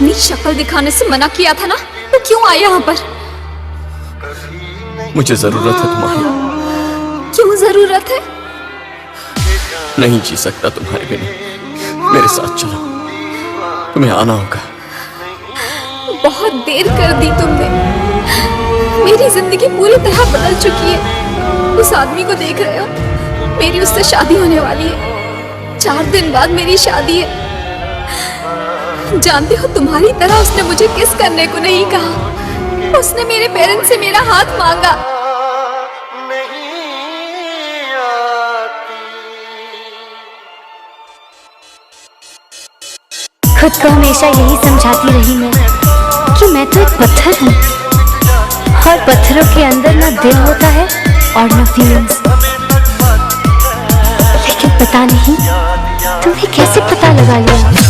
अपनी शक्ल दिखाने से मना किया था ना, तो क्यों आए यहाँ पर? मुझे जरूरत है तुम्हारी। क्यों जरूरत है? नहीं जी सकता तुम्हारे बिना। मेरे साथ चलो, तुम्हें आना होगा। बहुत देर कर दी तुमने। मेरी जिंदगी पूरी तरह बदल चुकी है। उस आदमी को देख रहे हो, मेरी उससे शादी होने वाली है। 4 दिन बाद मेरी शादी है। जानते हो, तुम्हारी तरह उसने मुझे किस करने को नहीं कहा। उसने मेरे पेरेंट्स से मेरा हाथ मांगा। खुद को हमेशा यही समझाती रही मैं कि मैं तो एक पत्थर हूँ, और पत्थरों के अंदर ना दिल होता है और ना फीलिंग्स। लेकिन पता नहीं तुम्हें कैसे पता लगा लिया।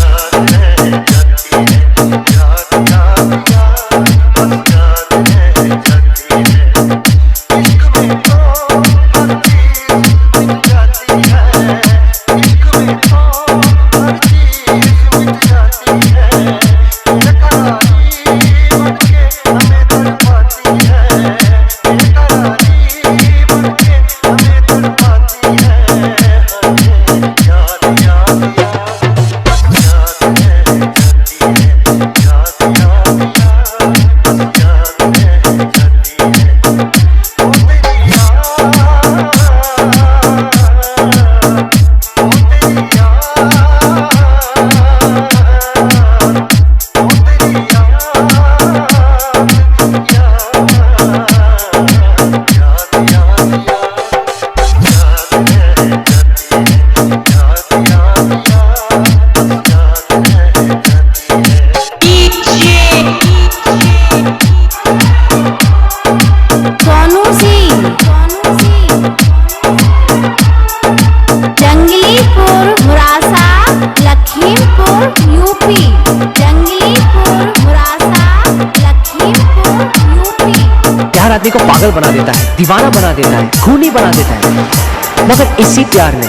प्यार आदमी को पागल बना देता है, दीवाना बना देता है, खूनी बना देता है। मगर इसी प्यार ने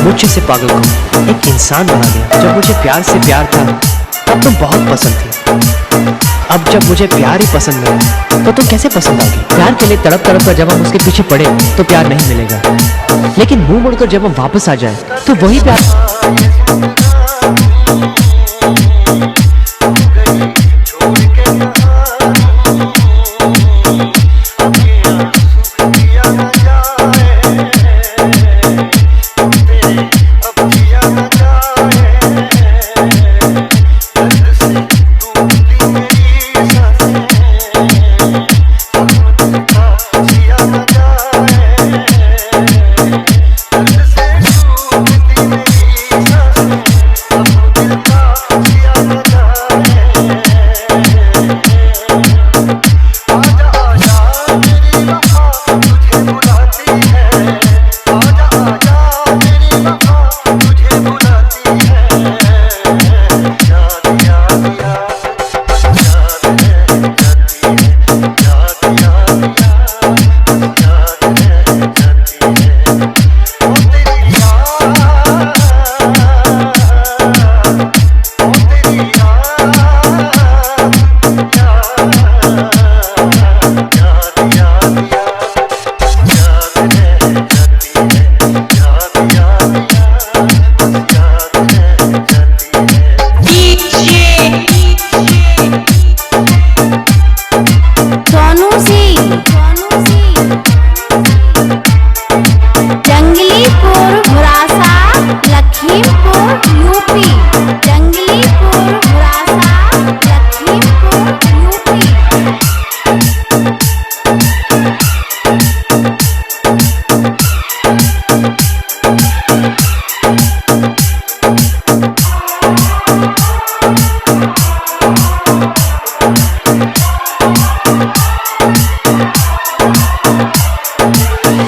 मुझ से पागल को एक इंसान बना दिया। जब मुझे प्यार से प्यार था तब तुम बहुत पसंद थी। अब जब मुझे प्यार ही पसंद नहीं तो तुम कैसे पसंद आओगी? प्यार के लिए तड़प तड़प कर जब हम उसके पीछे पड़े तो प्यार नहीं मिलेगा, लेकिन मुंह मुड़कर जब हम वापस आ जाए तो वही प्यार।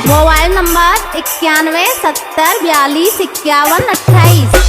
Mobile number 91 70 42 51 28।